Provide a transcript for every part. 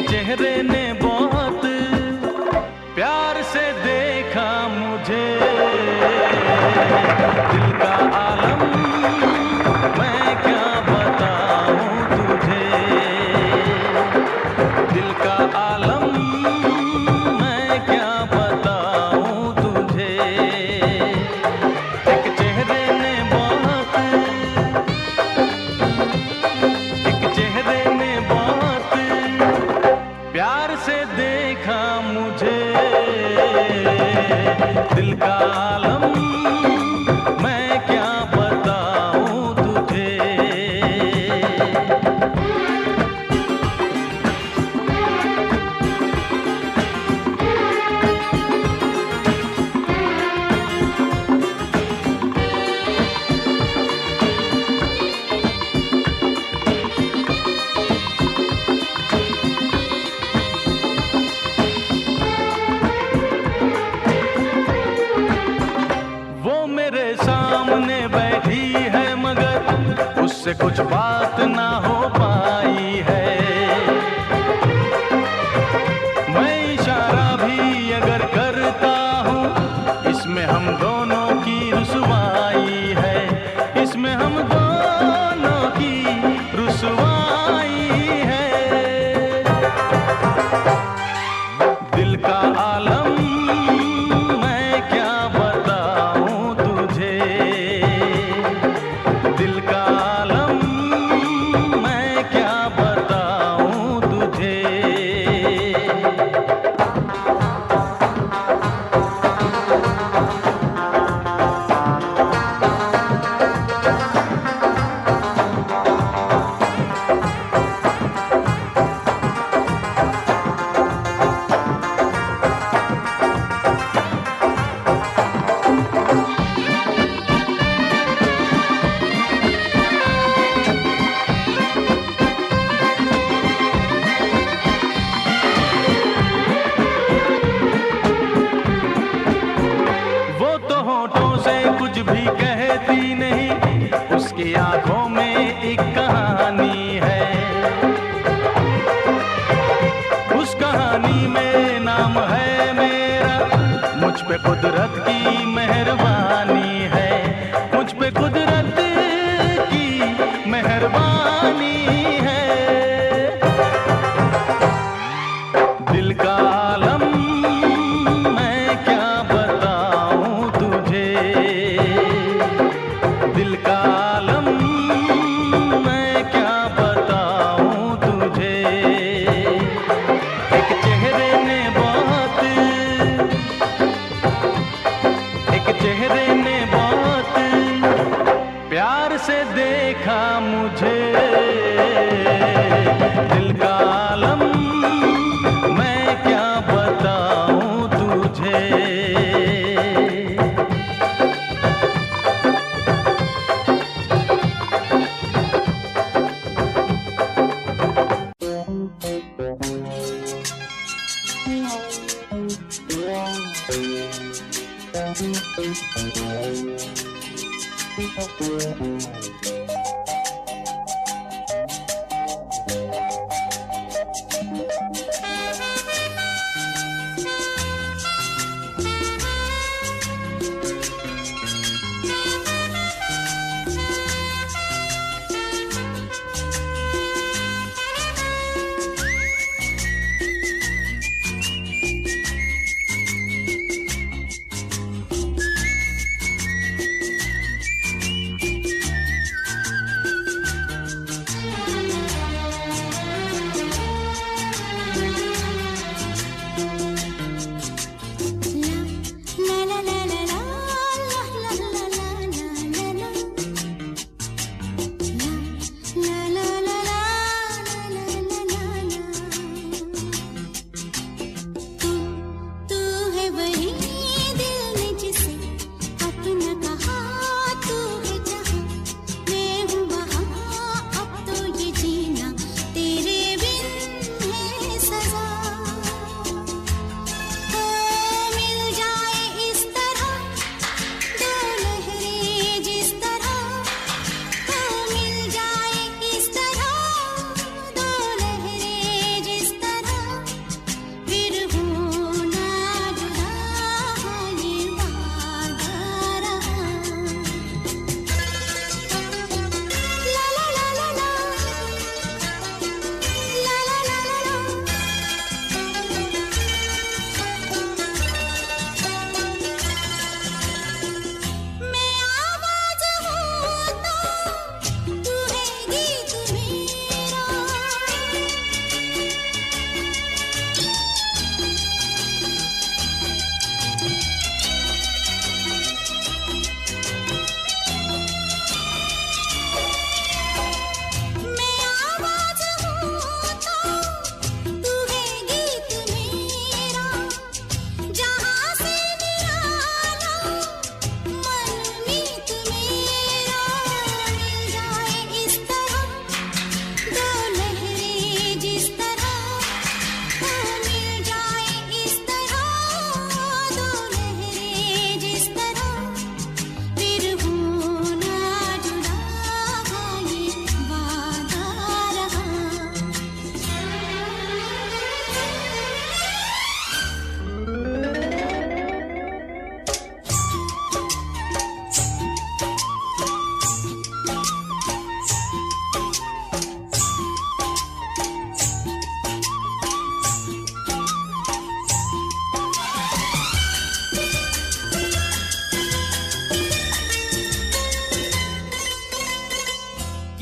चेहरे ने बहुत प्यार से देखा मुझे, दिल का आलम मैं क्या बताऊं तुझे, दिल का आलम मैं क्या बताऊं तुझे। एक चेहरे ने बहुत, एक चेहरे ने बहुत प्यार से देखा मुझे, दिल का आलम मैं क्या बताऊं तुझे। मेरे सामने बैठी है मगर उससे कुछ बात ना हो पाई है। मैं इशारा भी अगर करता हूँ इसमें हम दोनों की रुसवाई है, इसमें हम दोनों की रुसवाई है। दिल का आलम मैं क्या बताऊं तुझे, दिल का आलम मैं क्या बताऊं तुझे। होठों से कुछ भी कहती नहीं, उसकी आंखों में एक कहानी है, उस कहानी में नाम है मेरा, मुझ पे कुदरत की मेहरबानी है, मुझ पे कुदरत की मेहरबानी है। दिल का आलम मैं क्या बताऊं तुझे, दिल का आलम मैं क्या बताऊं तुझे। एक चेहरे ने बहुत, एक चेहरे ने बहुत प्यार से देखा मुझे, दिल का आलम मैं क्या बताऊं तुझे।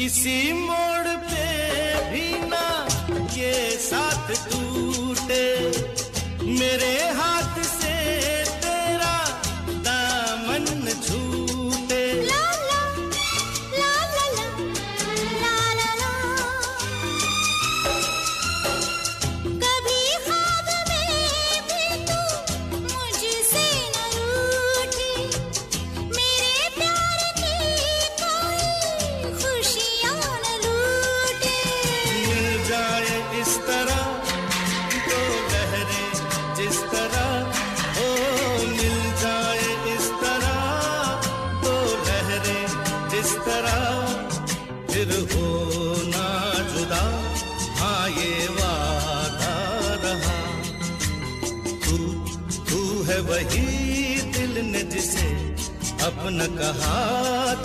किसी मोड़ पे भी ना ये साथ टूटे, मेरे हाथ से तेरा दामन न छूटे। ला ला ला ला ला ला ला, कभी ख्वाब में भी तू मुझसे न रूठी, मेरे प्यार की कोई खुशियाँ न लूटे। मिल जाए इस तरह दो लहरें जिस तरह, ओ मिल जाए इस तरह दो लहरें जिस तरह, फिर हो ना जुदा, हाँ ये वादा रहा। तू है वही दिल ने जिसे अपना कहा,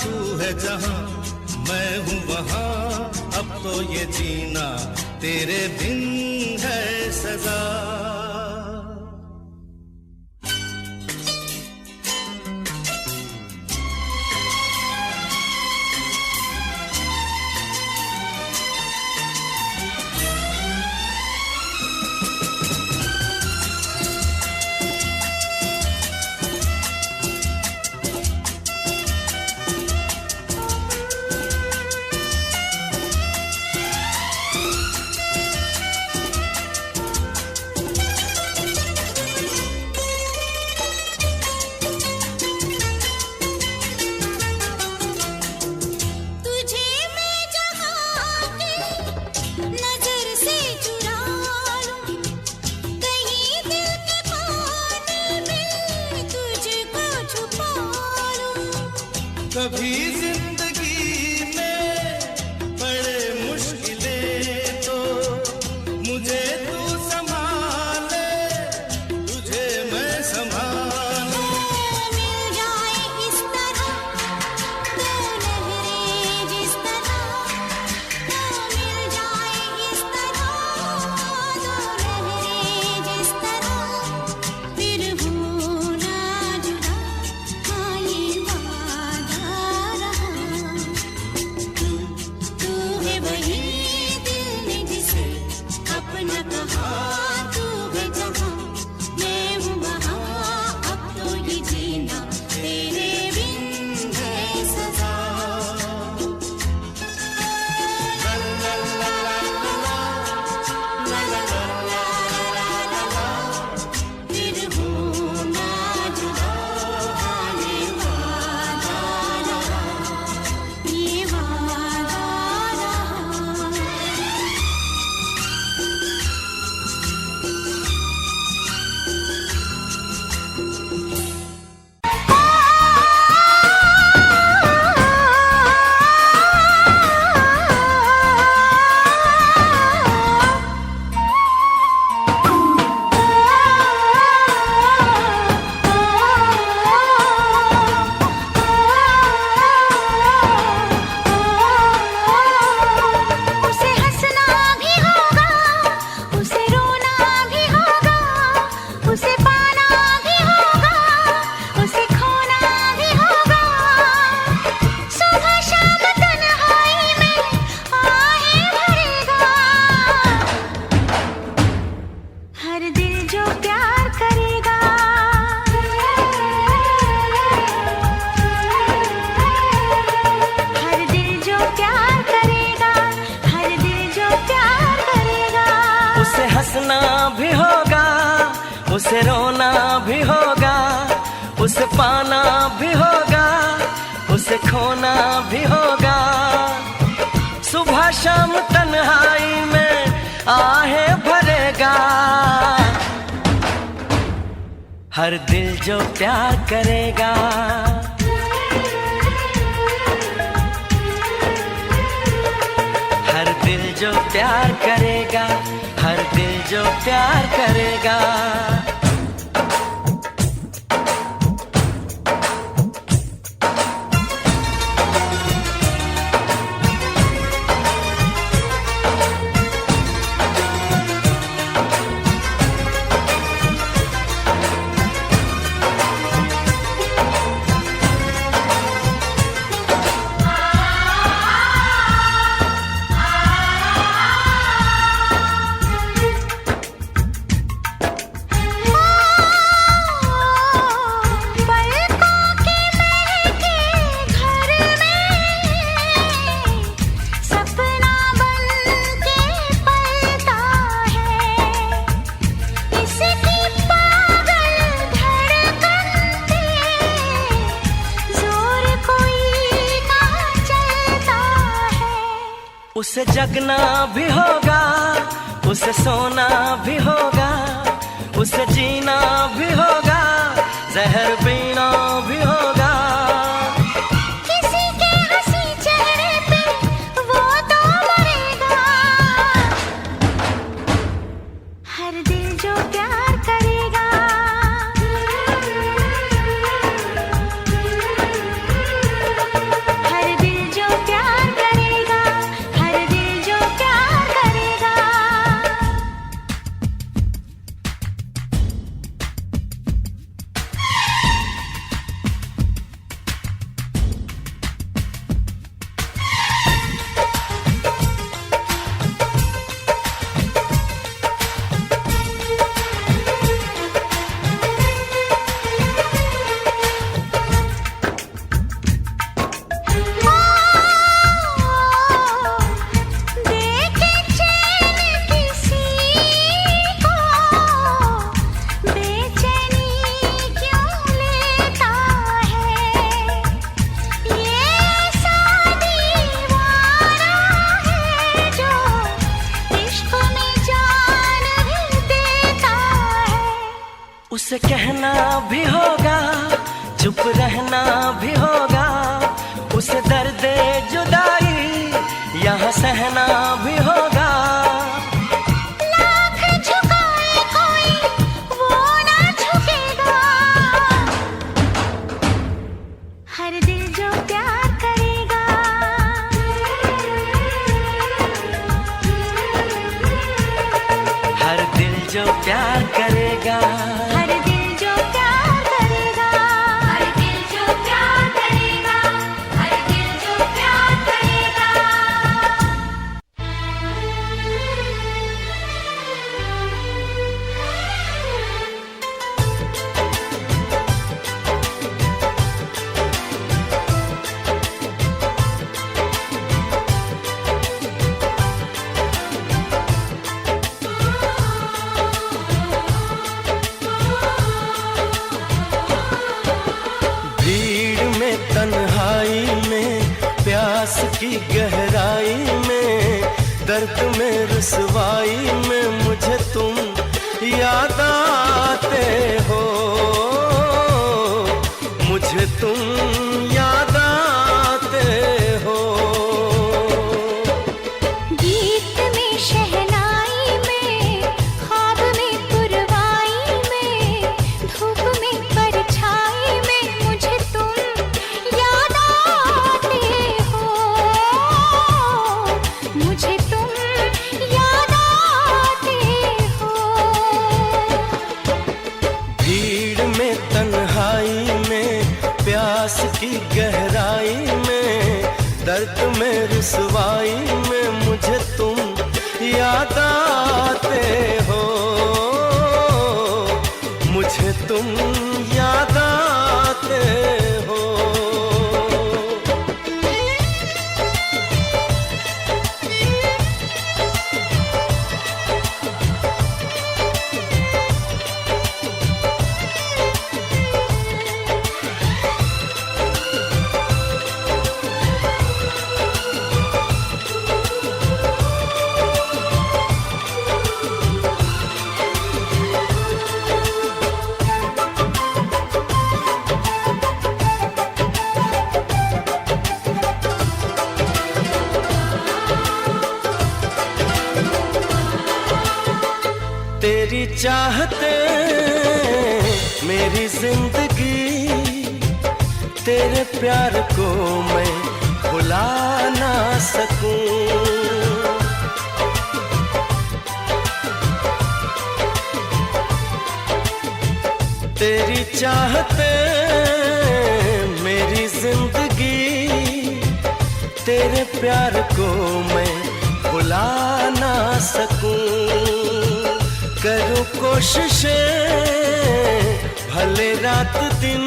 तू है जहां मैं हूँ वहां, अब तो ये जीना तेरे बिन है सजा। तुझे मैं जहाँ के नजर से चुरा लूं, कहीं दिल के कोने में तुझको छुपा लूं। कभी जिंदगी में बड़े मुश्किलें तो मुझे तू संभाले, तुझे मैं संभालूं। मिल जाए इस तरह दो लहरें जिस तरह, मिल जाए इस तरह दो लहरें जिस तरह, फिर हो ना जुदा, हाँ ये वादा रहा। तू है वही दिल ने जिसे अपना कहा, तू है जहाँ मैं हूँ वहाँ, अब तो ये जीना तेरे बिन है सजा। ला ला ला ला ला ला ला ला ला ला, फिर हो ना जुदा, हाँ ये वादा रहा, ये वादा रहा। उसे हंसना भी होगा, उसे रोना भी होगा, उसे पाना भी होगा, उसे खोना भी होगा। सुबह शाम तन्हाई में आहें भरेगा, हर दिल जो प्यार करेगा। हर दिल जो प्यार करेगा, हर दिल जो प्यार करेगा। उसे हंसना भी होगा, उसे रोना भी होगा, उसे पाना भी होगा, उसे खोना भी होगा। सुबह शाम तन्हाई में आहें भरेगा, हर दिल जो प्यार करेगा। हर दिल जो प्यार करेगा, हर दिल जो प्यार करेगा। उसे जगना भी होगा, उसे सोना भी होगा, उसे जीना भी होगा, जहर पीना भी होगा। किसी के हंसी चेहरे पे वो तो मरेगा। हर दिल जो प्यार करेगा, हर दिल जो प्यार करेगा, हर दिल जो प्यार करेगा। देखे चैन किसी को, बेचैनी क्यों लेता है? ये ऐसा दीवाना है जो इश्क में जान भी देता है। उसे कहना भी होगा, चुप रहना भी होगा, उसे दर्द जुदाई यहाँ सहना भी होगा। लाख झुकाए कोई वो ना झुकेगा। हर दिल जो प्यार करेगा, हर दिल जो प्यार करेगा, हर दिल जो प्यार करेगा, हर दिल जो प्यार करेगा, हर दिल जो प्यार करेगा। भीड़ में तन्हाई में प्यास की गहराई में दर्द में रुसवाई में मुझे तुम याद आते हो, मुझे तुम याद आते हो। गीत में शहनाई में, ख्वाब में पुरवाई में, धूप में परछाई में मुझे तुम याद आते हो, मुझे तुम याद आते हो। भीड़ में तन्हाई में प्यास की गहराई में दर्द में रुसवाई में मुझे तुम याद आते हो, मुझे तुम याद आते हो। तेरी चाहते मेरी जिंदगी, तेरे प्यार को मैं भुला ना सकूं। तेरी चाहते मेरी जिंदगी, तेरे प्यार को मैं भुला ना सकूं। करूं कोशिशें भले रात दिन,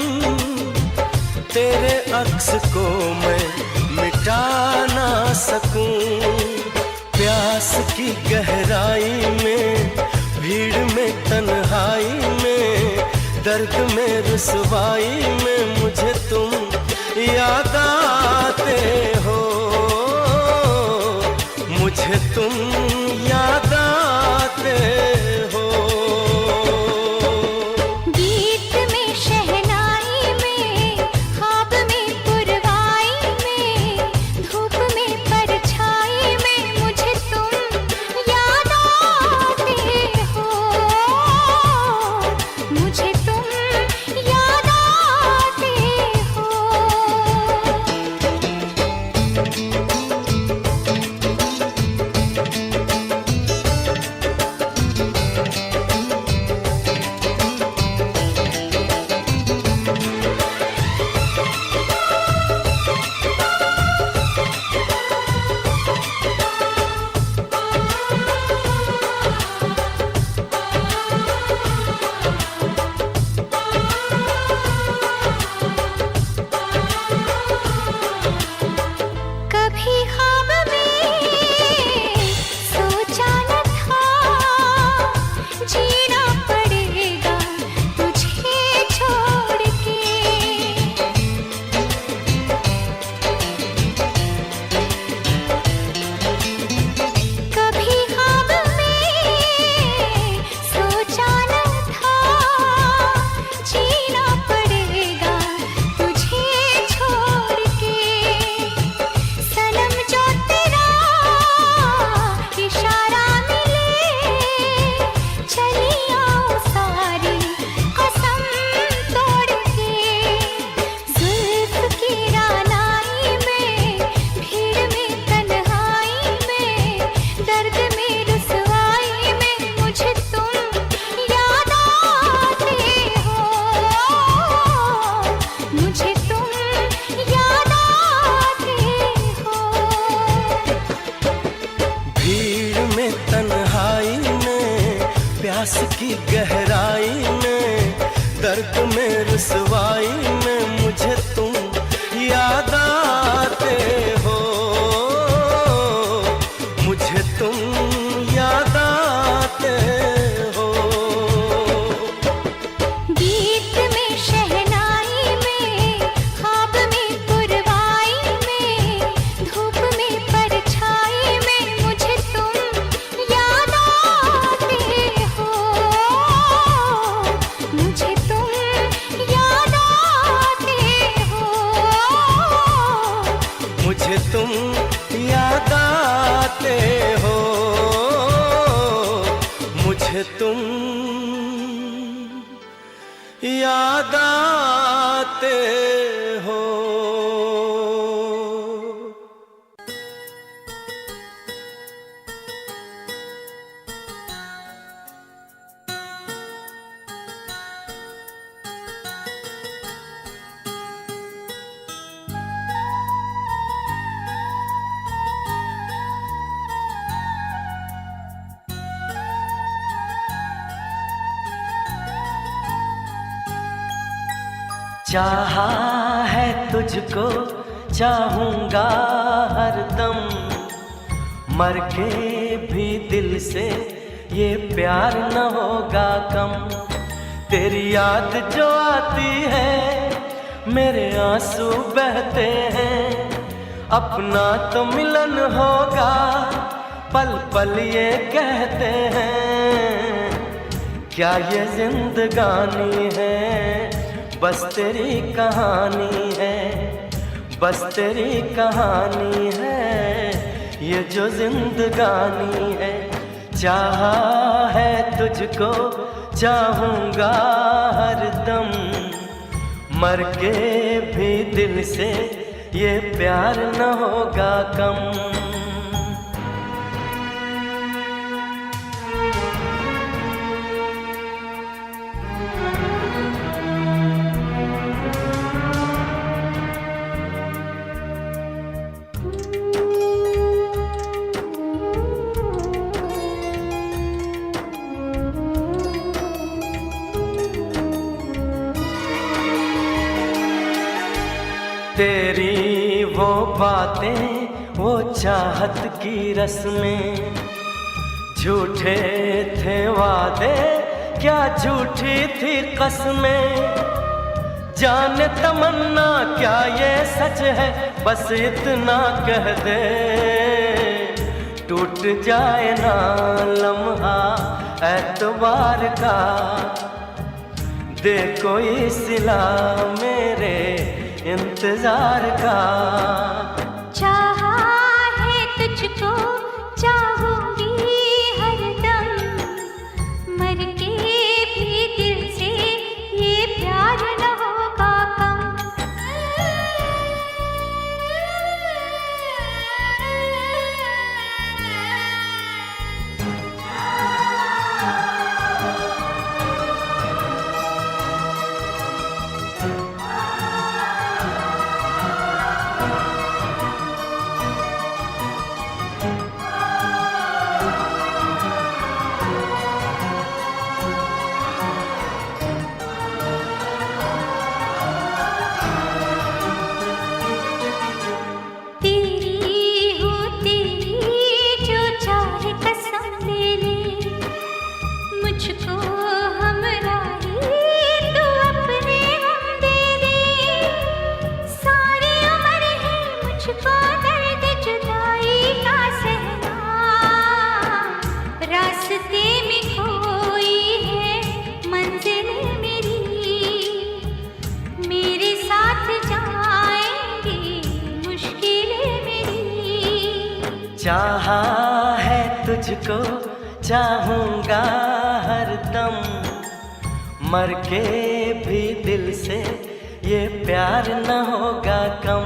तेरे अक्स को मैं मिटा ना सकूं। प्यास की गहराई में, भीड़ में तन्हाई में, दर्द में रुसवाई में मुझे तुम याद आते हो, तुम याद आते हो। गीत में शहनाई में, ख्वाब में पुरवाई में, धूप में परछाई में मुझे तुम याद आते हो, मुझे तुम याद आते हो। कभी ख्वाब में सोचा न था, जीना पड़ेगा तुझे छोड़ के। कभी ख्वाब में सोचा न था, जीना पड़ेगा तुझे छोड़ के। सनम जो तेरा इशारा मिले, चली आऊं सारी कसम तोड़ के। जुल्फ की रानाई में, भीड़ में तन्हाई में, दर्द में रुसवाई में मुझे तुम याद आते हो, मुझे तुम याद आते हो। भीड़ में तन्हाई में, प्यास की गहराई में, दर्द में रुसवाई में मुझे तुम याद आते हो, मुझे तुम याद आते हो। गीत में शहनाई में, ख्वाब में पुरवाई में, धूप में परछाई में मुझे तुम याद आते हो, मुझे तुम याद आते हो, मुझे तुम याद आते हो, मुझे तुम याद आते हो। चाहा है तुझको, चाहूंगा हरदम, मर के भी दिल से ये प्यार न होगा कम। तेरी याद जो आती है, मेरे आंसू बहते हैं, अपना तो मिलन होगा, पल पल ये कहते हैं। क्या ये जिंदगानी है, बस तेरी कहानी है, बस तेरी कहानी है, ये जो जिंदगानी है। चाहा है तुझको, चाहूंगा हरदम, मर के भी दिल से ये प्यार न होगा कम। तेरी वो बातें, वो चाहत की रस्में, झूठे थे वादे, क्या झूठी थी कसमें। जाने तमन्ना क्या ये सच है, बस इतना कह दे, टूट जाए ना लम्हा एतबार का, दे कोई सिला मेरे इंतजार का। चाहा है तुझको चाहूंगी हरदम, मर के भी दिल से ये प्यार न होगा कम। मुझको हमराही तू अपने हम दे दे, सारी उम्र है मुझको दर्द जुदाई का सहना। रास्ते में कोई है मंजिल मेरी, मेरे साथ जाएंगी मुश्किलें मेरी। चाहा है तुझको चाहूंगा हरदम, मर के भी दिल से ये प्यार न होगा कम।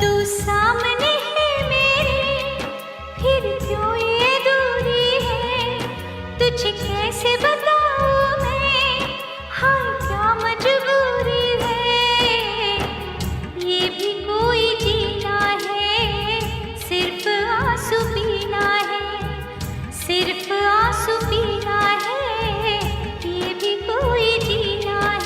तू सामने है मेरे फिर क्यों ये दूरी है, तुझे कैसे बताऊं मैं हाँ क्या मजबूरी है। ये भी कोई जीना है सिर्फ आंसू पीना है, सिर्फ आंसू पीना है, ये भी कोई जीना है।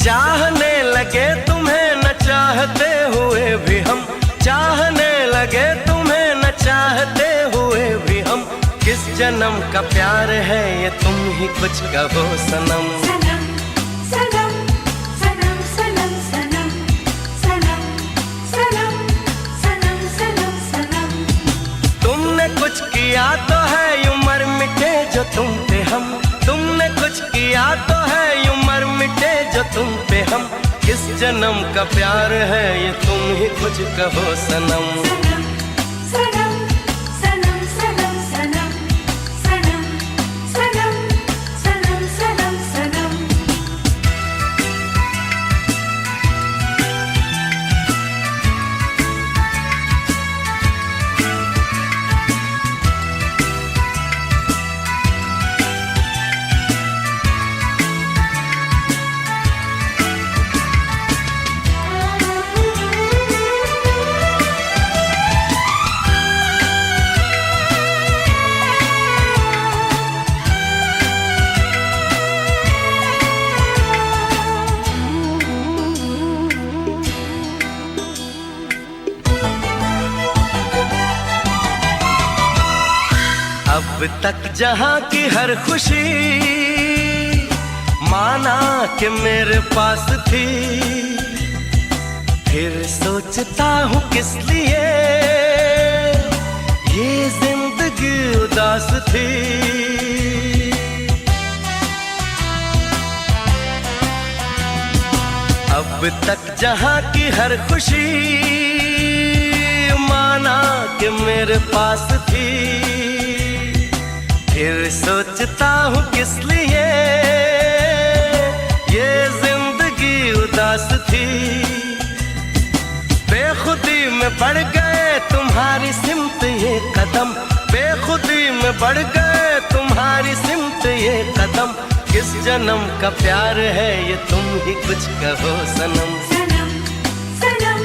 चाहने लगे तुम्हें न चाहते हुए भी हम, चाहने लगे तुम्हें न चाहते हुए भी हम। किस जन्म का प्यार है ये तुम ही कुछ कहो सनम। सनम सनम सनम सनम सनम सनम सनम सनम सनम सनम। तुमने कुछ किया तो है यूं मर मिटे जो तुम पे हम, तुमने कुछ किया तो है यूं मर मिटे जो तुम पे हम। किस जन्म का प्यार है ये तुम ही कुछ कहो सनम। सनम सनम सनम सनम सनम सनम सनम सनम सनम सनम। अब तक जहां की हर खुशी माना कि मेरे पास थी, फिर सोचता हूँ किस लिए ये जिंदगी उदास थी। अब तक जहां की हर खुशी माना कि मेरे पास थी, फिर सोचता हूँ किस लिए ये जिंदगी उदास थी। बेखुदी में बढ़ गए तुम्हारी सिमत ये कदम, बेखुदी में बढ़ गए तुम्हारी सिमत ये कदम। किस जन्म का प्यार है ये तुम ही कुछ कहो सनम। सनम सनम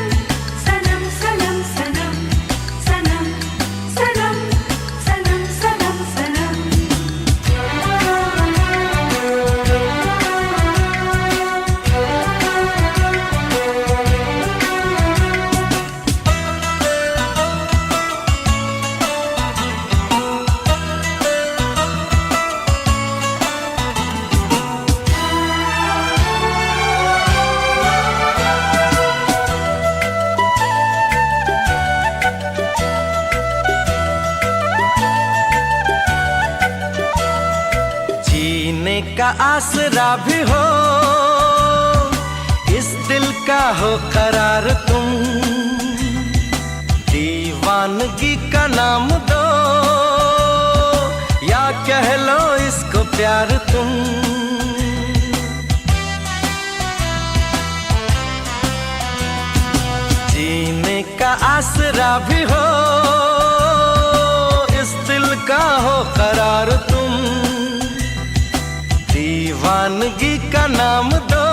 सनम सनम सनम सनम सनम सनम सनम सनम। जीने का आसरा भी हो इस दिल का हो करार तुम, दीवानगी का नाम दो या कह लो इसको प्यार तुम। जीने का आसरा भी हो इस दिल का हो करार तुम, दीवानगी का नाम दो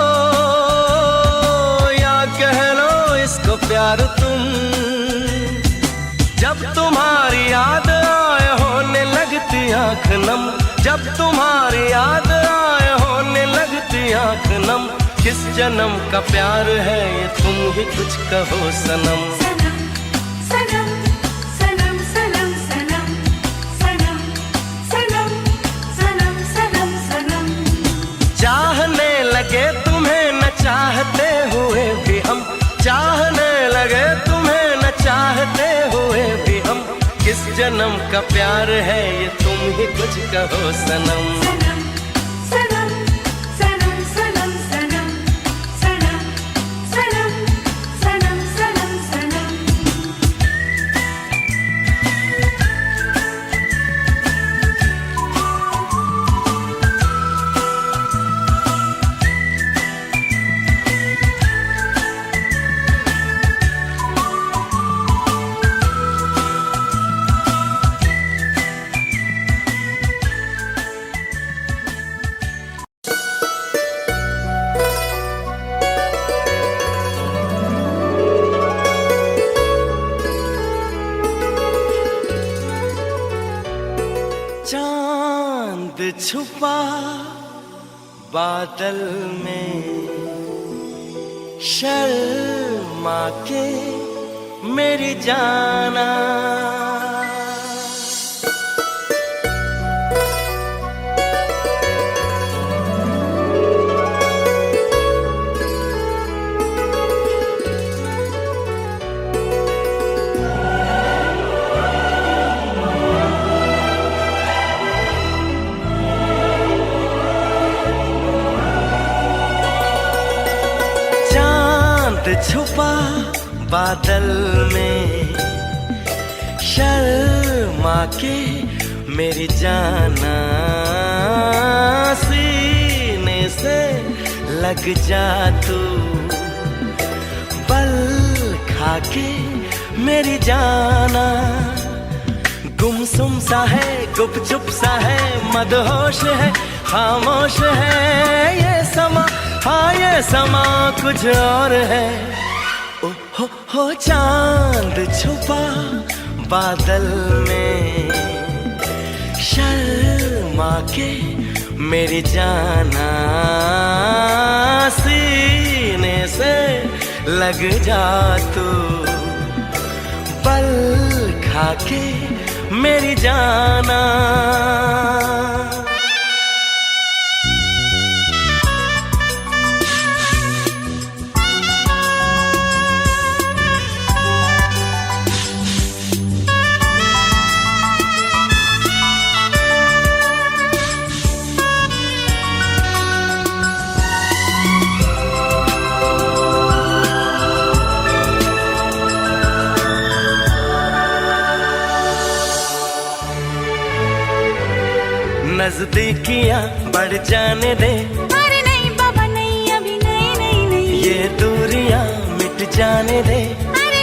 या कह लो इसको प्यार तुम। जब तुम्हारी याद आए होने लगती आँख नम, जब तुम्हारी याद आए होने लगती आँख नम। किस जन्म का प्यार है ये तुम ही कुछ कहो सनम। सनम सनम सनम सनम सनम सनम सनम सनम सनम सनम। चाहने लगे तुम्हें न चाहते हुए भी हम, चाहने लगे तुम्हें न चाहते हुए भी हम। किस जन्म का प्यार है ये तुम ही कुछ कहो सनम। सनम सनम सनम सनम सनम सनम सनम सनम सनम सनम। चांद छुपा बादल में, शर्मा के मेरी जाना। छुपा बादल में, शर्मा के मेरी जाना। सीने से लग जा तू, पल खा के मेरी जाना। गुमसुम सा है, गुपचुप सा है, मदहोश है, खामोश है ये समा। हाँ ये समा कुछ और है। ओ हो चांद छुपा बादल में, शर्मा के मेरी जाना। सीने से लग जा तू, पल खा के मेरी जाना। नजदीकियां बढ़ जाने दे। अरे नहीं बाबा नहीं, अभी नहीं नहीं नहीं। ये दूरियां मिट जाने दे। अरे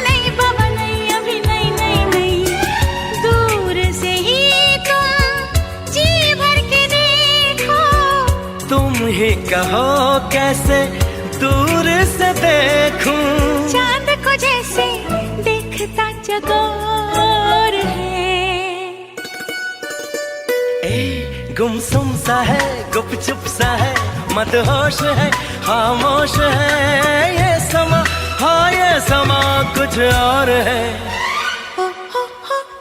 कहो कैसे दूर से देखूं, चांद को जैसे देखता चकोर है। ए गुमसुम सा है, गुपचुप सा है, मदहोश है, खामोश है ये समा, हाँ ये समा कुछ और है। हो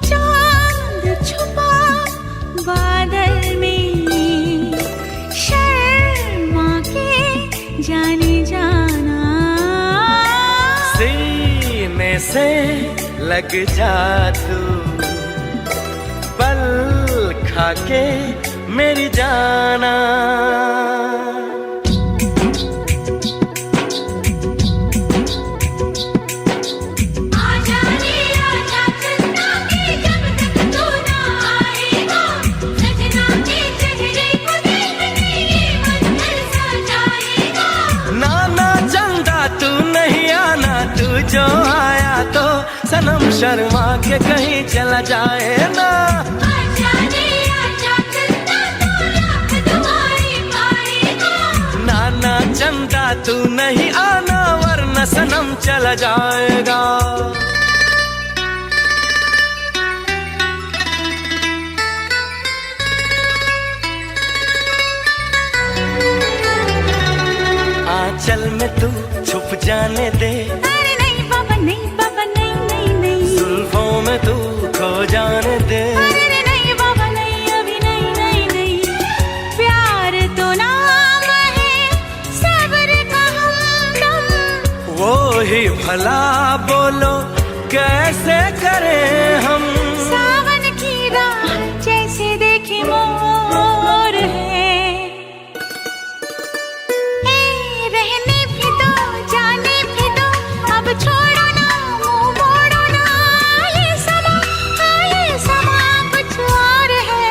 चांद छुपा बादल में, शर्मा के जाने जाना, सीने से लग जा तू, पल खा के मेरी जाना। जो आया तो सनम शर्मा के कहीं चला जाए ना। नाना चंदा तू नहीं आना वरना सनम चला जाएगा। आंचल में तू छुप जाने दे, नहीं बाबा नहीं नहीं नहीं, जुल्फों में तू खो जाने दे। अरे नहीं बाबा नहीं, अभी नहीं नहीं नहीं। प्यार तो नाम है सब्र का हमदम, वो ही भला बोलो कैसे करें हम। सावन की राह जैसे देखे मोर है, रहने भी दो जाने भी दो, अब छोड़ो ना मुंह मोड़ो ना, ये समा कुछ और है।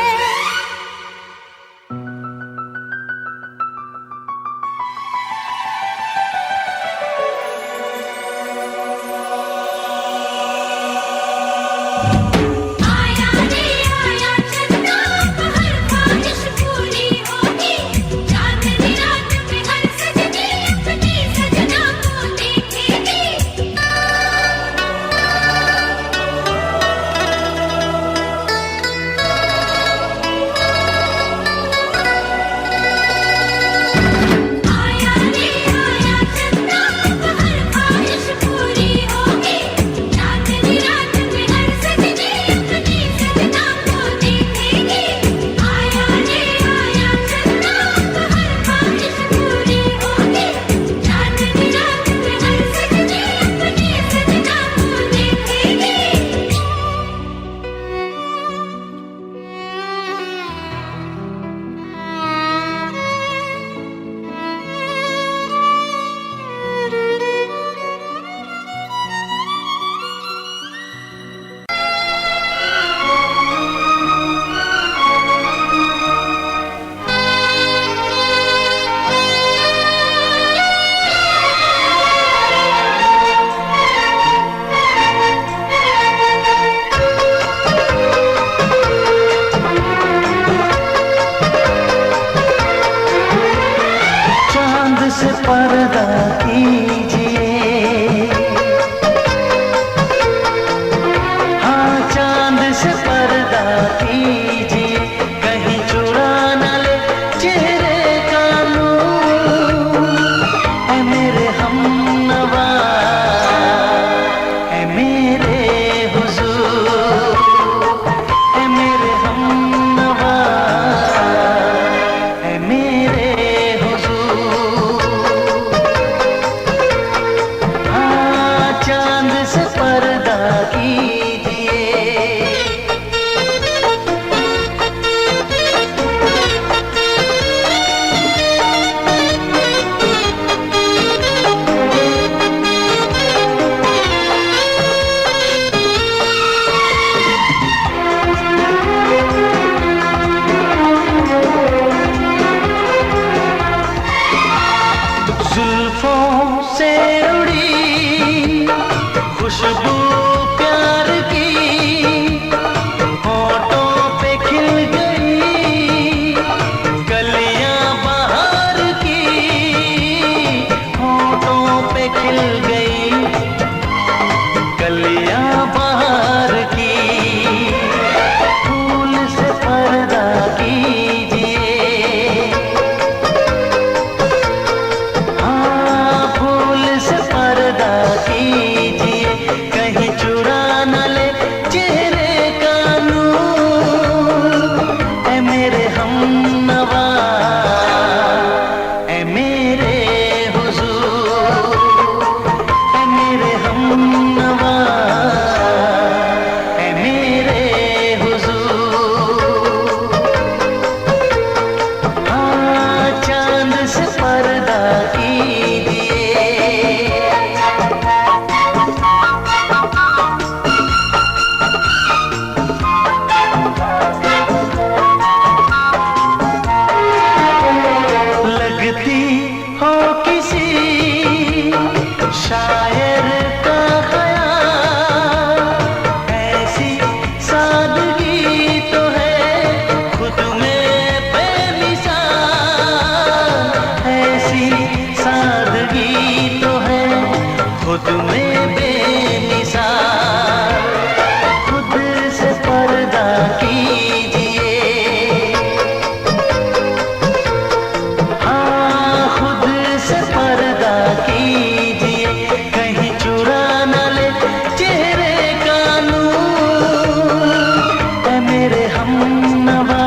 मेरे हमनवा,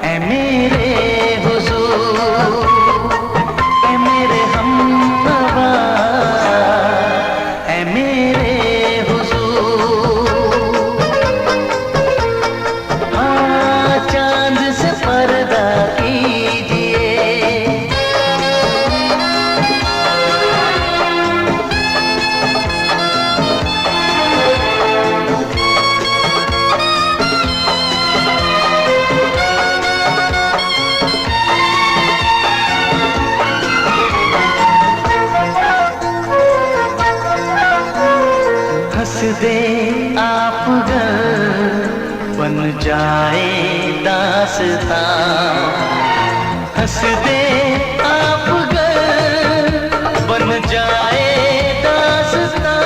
ऐ मेरे हुजूर, ऐ मेरे हमनवा, ऐ मेरे हुजूर। हाँ, चांद से पर्दा कीजिए, हंस दे आप घर बन जाए दास्तां, हंस दे आप घर बन जाए दास्तां।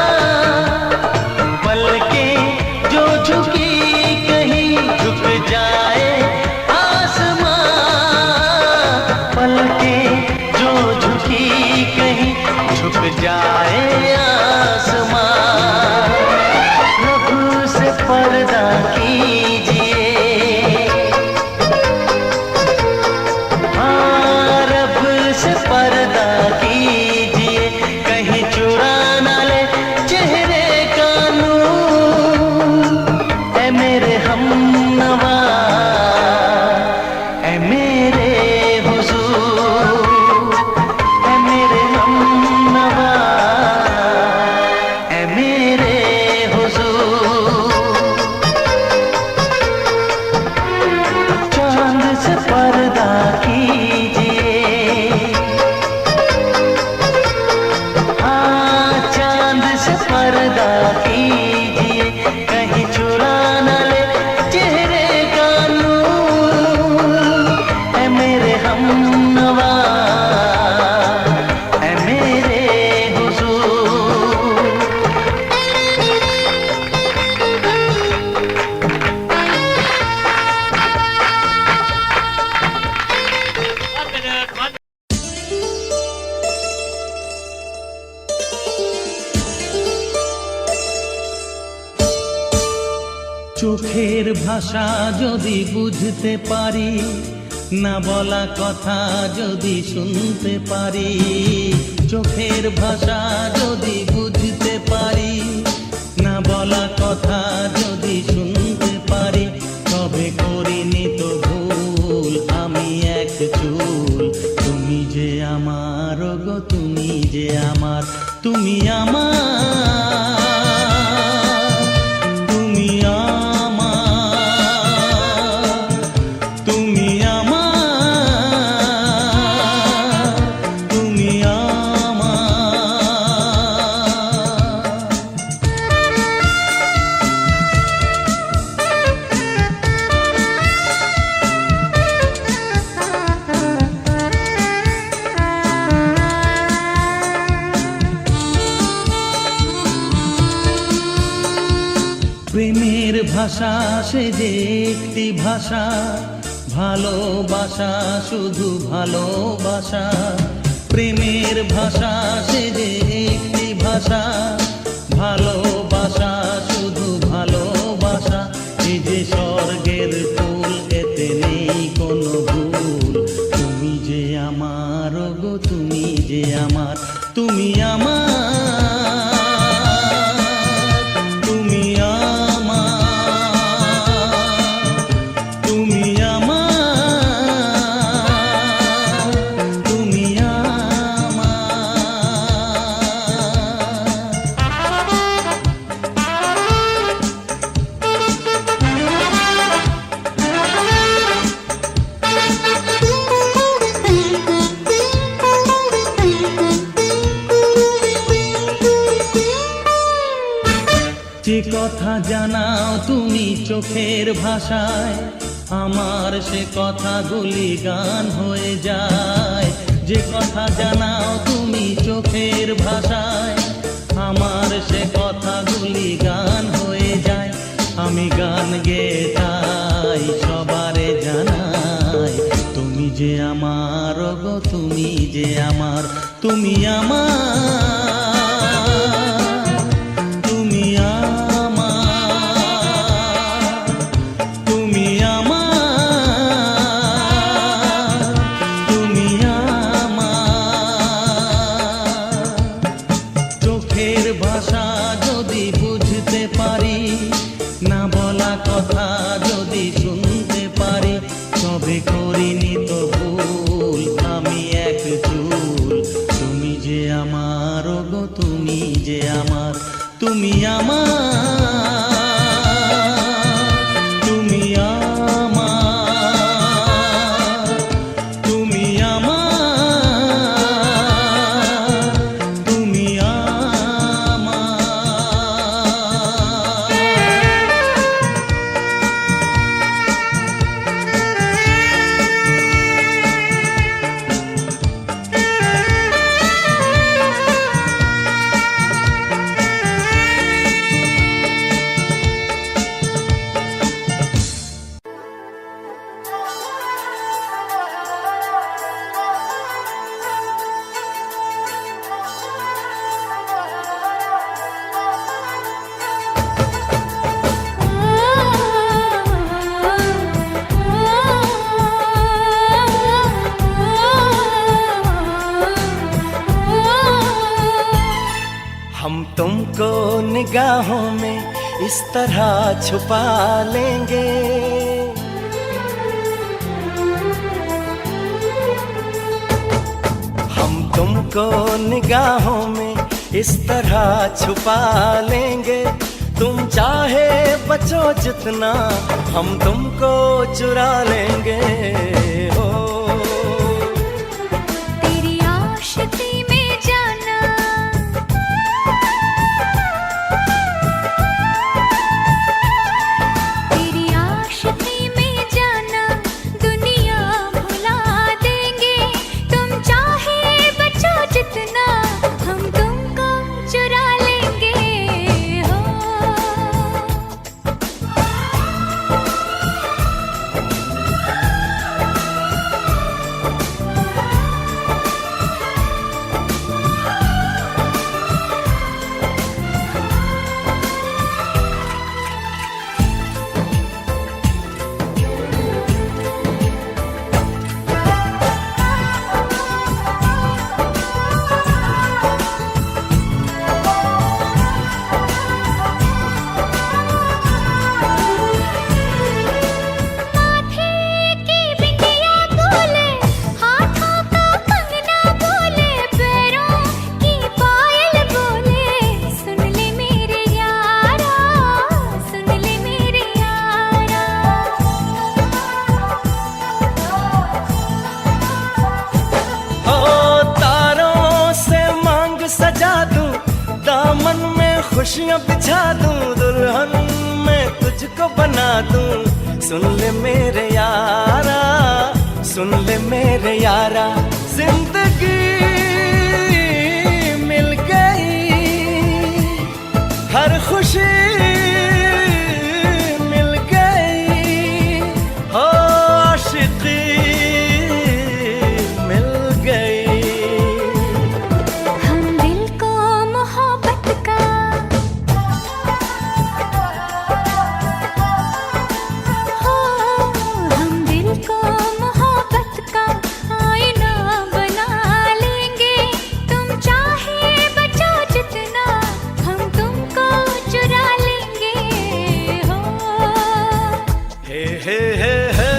पलकें जो झुकी कहीं झुक जाए आसमां, पलकें जो झुकी कहीं झुक जाए आसमां। से पर्दा कीजिए, हाँ रब से पर्दा कीजिए, कहीं चुरा ना ले चेहरे का नूर। ऐ मेरे हमनवा, ऐ मेरे हुजूर, ऐ मेरे हमनवा, ऐ मेरे हुजूर। से पर्दा कीजिए, हाँ चांद से पर्दा कीजिए, कहीं चुरा न ले चेहरे का नूर। ऐ मेरे हमनवा, ऐ मेरे हुजूर। চোখের ভাষা যদি বুঝতে পারি, না বলা কথা যদি শুনতে পারি, চোখের ভাষা যদি বুঝতে পারি, না বলা কথা যদি শুনতে পারি, তবে করিনি তো ভুল আমি এক চুল। তুমি যে আমার গো, তুমি যে আমার, তুমি আমার, তুমি প্রেমের ভাষা সে যে একটি ভাষা, ভালোবাসা শুধু ভালোবাসা। প্রেমের ভাষা সে যে একটি ভাষা, ভালোবাসা শুধু ভালোবাসা। এই যে স্বর্গের ফুল, এতে নেই কোনো ভুল। তুমি যে আমার গো, তুমি যে আমার, তুমি আমার, যে কথা জানাও তুমি চোখের ভাষায়, আমার সে কথাগুলি গান হয়ে যায়। যে কথা জানাও তুমি চোখের ভাষায়, আমার সে কথাগুলি গান হয়ে যায়। আমি গান গেয়ে তাই সবারে জানাই, তুমি যে আমার গো, তুমি যে আমার, তুমি আমার, তুমি আমার। निगाहों में इस तरह छुपा लेंगे। हम तुमको निगाहों में इस तरह छुपा लेंगे। तुम चाहे बचो जितना हम तुमको चुरा लेंगे। हो तेरी आशिकी में जाना, तेरी आशिकी में जाना दुनिया भुला देंगे। तुम चाहे बचो जितना हम तुमको चुरा लेंगे। हो दामन में खुशियां बिछा दूं, दुल्हन मैं तुझको बना दूं। सुन ले मेरे यारा, सुन ले मेरे यारा, जिंदगी मिल गई, हर खुशी मिल गई। हो आशिकी मिल गई। हम दिल को मोहब्बत का, हो हम दिल को मोहब्बत का आईना बना लेंगे। तुम चाहे बचो जितना हम तुमको चुरा लेंगे। हो हे हे हे हे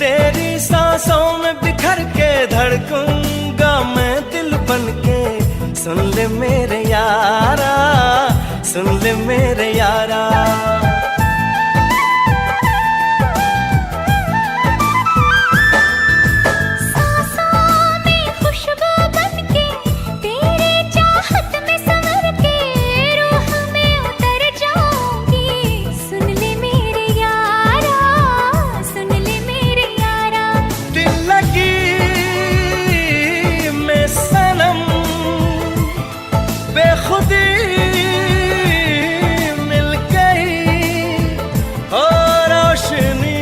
तेरी सांसों में बिखर के धड़कूंगा मैं दिल बन के। सुन ले मेरे यारा, सुन ले मेरे यारा। बेखुदी मिल गई और रोशनी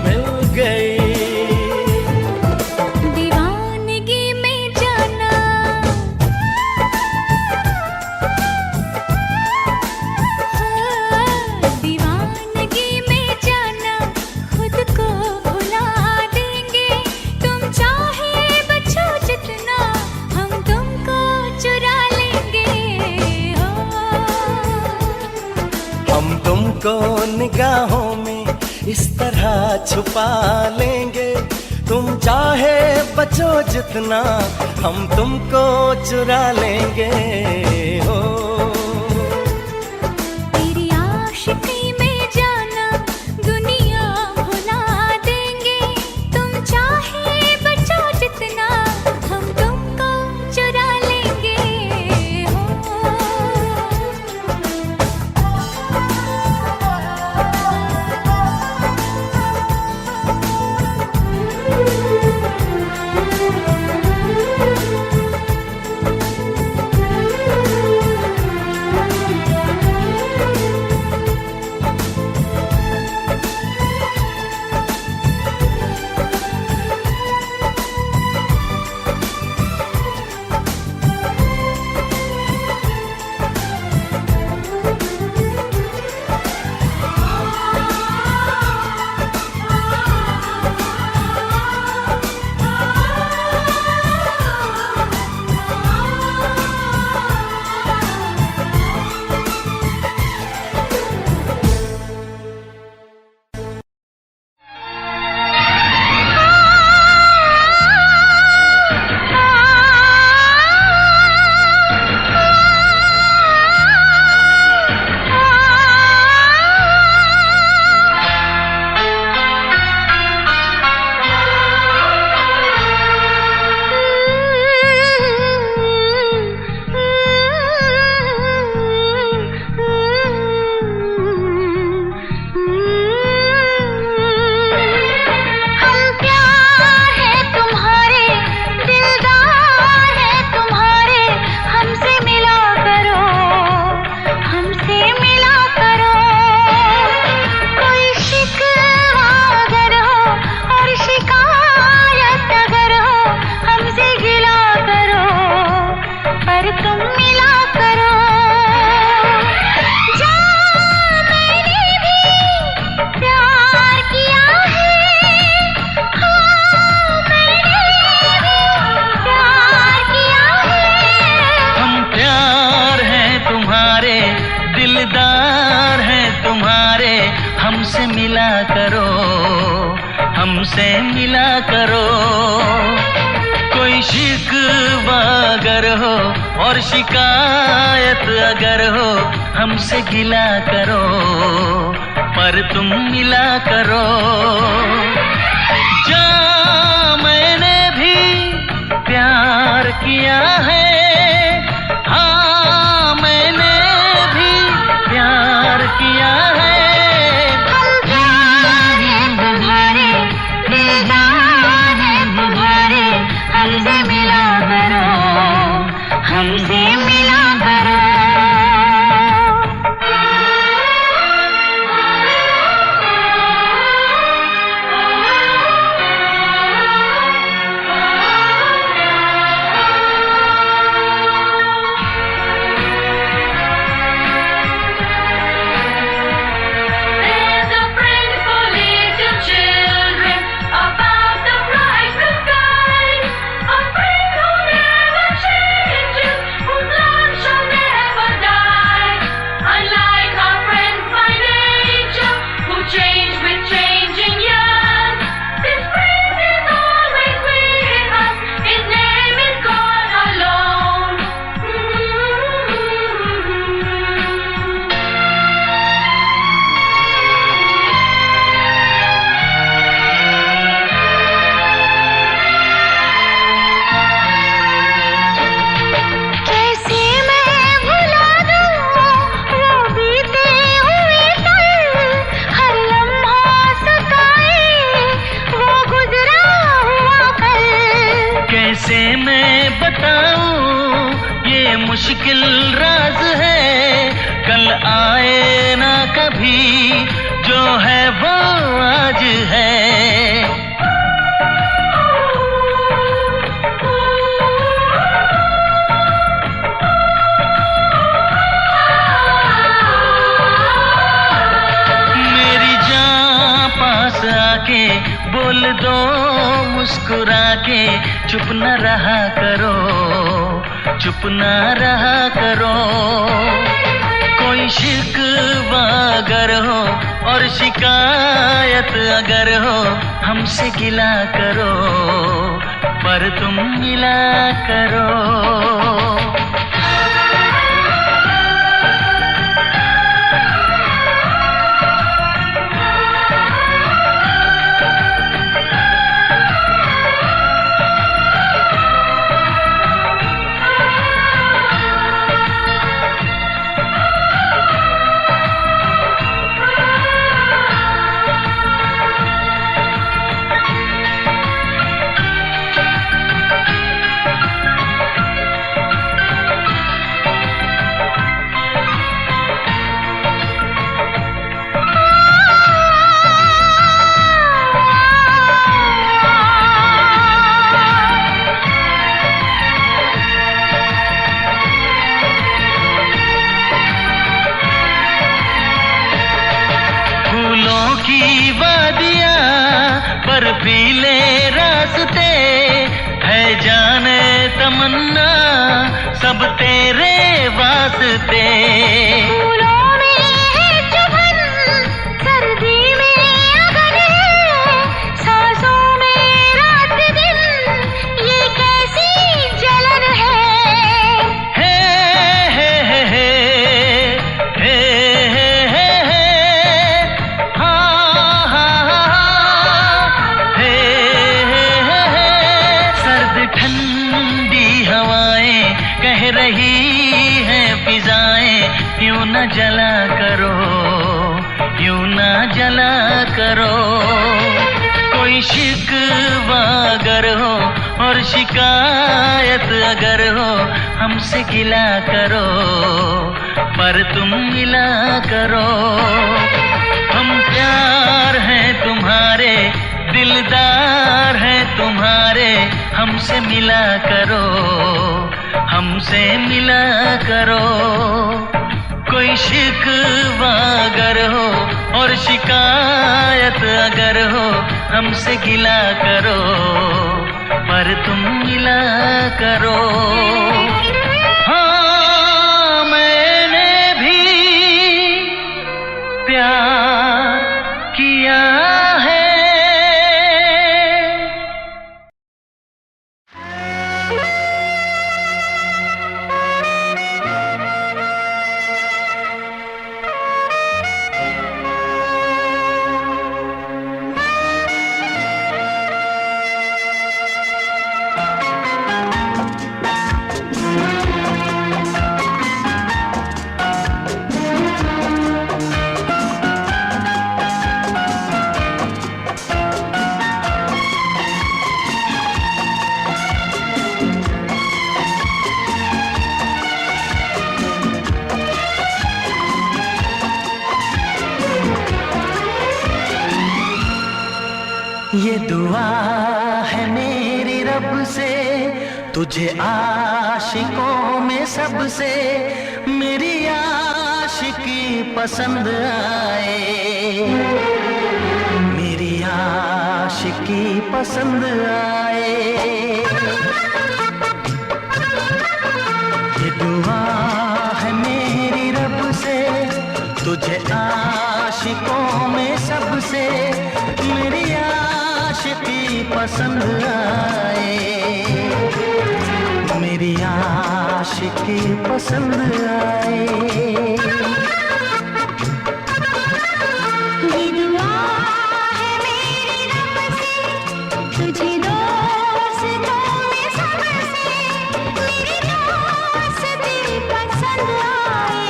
मिल गई। दीवानगी में जाना, दीवानगी में जाना खुद को भुला देंगे। तुम चाहे बचो जितना हम तुमको चुरा लेंगे। हो हम तुमको निगाहों में इस तरह छुपा लेंगे। तुम चाहे बचो जितना हम तुमको चुरा लेंगे। हो तेरी आशिकी में जाना दुनिया भुला देंगे। तुम चाहे बचो जितना हम तुमको चुरा लेंगे। हो मिला करो। कोई शिकवा अगर हो और शिकायत अगर हो, हमसे गिला करो, पर तुम मिला करो। जा मैंने भी प्यार किया है, हाँ मैंने भी प्यार किया है। हमसे मिला करो, हमसे मिला करो। कैसे मैं बताऊं ये मुश्किल राज है, कल आए ना कभी, जो है वो आज है। मेरी जान पास आके बोल दो मुस्कुरा के, चुप न रहा करो, चुप न रहा करो। कोई शिकवा अगर हो और शिकायत अगर हो, हमसे गिला करो, पर तुम मिला करो। की वादियाँ बर्फीले रास्ते है, जाने तमन्ना सब तेरे वास्ते। फूलों में है चुभन, सर्दी में अगन है, सांसों में रात दिन, ये कैसी जलन है। कह रही है फिजाएं, यूं न जला करो, यूं न जला करो। कोई शिकवा अगर हो और शिकायत अगर हो, हमसे गिला करो, पर तुम मिला करो। हम प्यार हैं तुम्हारे, दिलदार हैं तुम्हारे, हमसे मिला करो, हमसे मिला करो। कोई शिकवा अगर हो और शिकायत अगर हो, हमसे गिला करो, पर तुम मिला करो। हाँ मैंने भी प्यार किया है, तुझे आशिकों में सबसे मेरी आशिकी पसंद आए, मेरी आशिकी पसंद आए। ये दुआ है मेरी रब से, तुझे आशिकों में सबसे मेरी आशिकी पसंद आए, मेरी आशिकी पसंद आए। ये दुआ है मेरी रब से, तुझे दोस्तों में सबसे मेरी दोस्ती पसंद आए,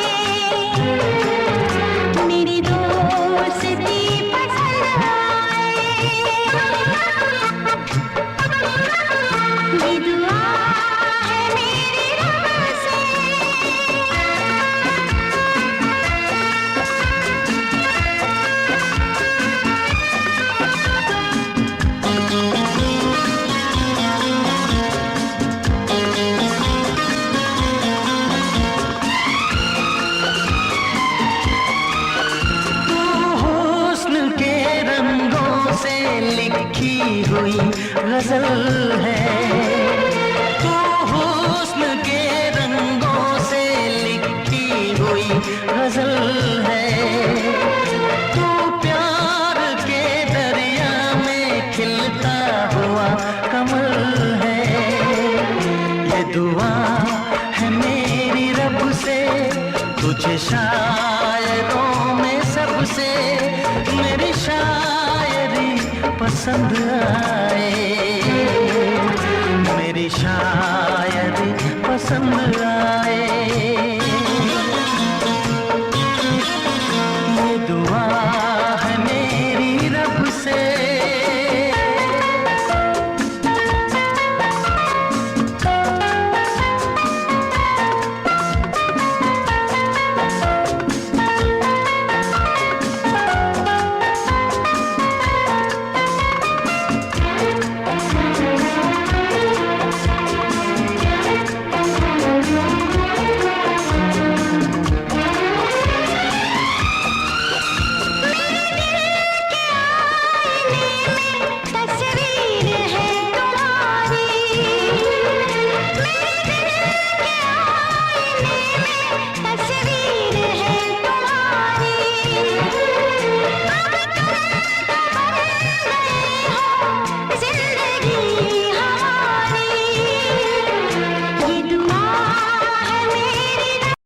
मेरी दोस्ती पसंद आए। ये दुआ है मेरी रब से। तू हुस्न के रंगों से लिखी हुई गजल है, तू हुस्न के रंगों से लिखी हुई गजल है। तू प्यार के दरिया में खिलता हुआ कमल है। ये दुआ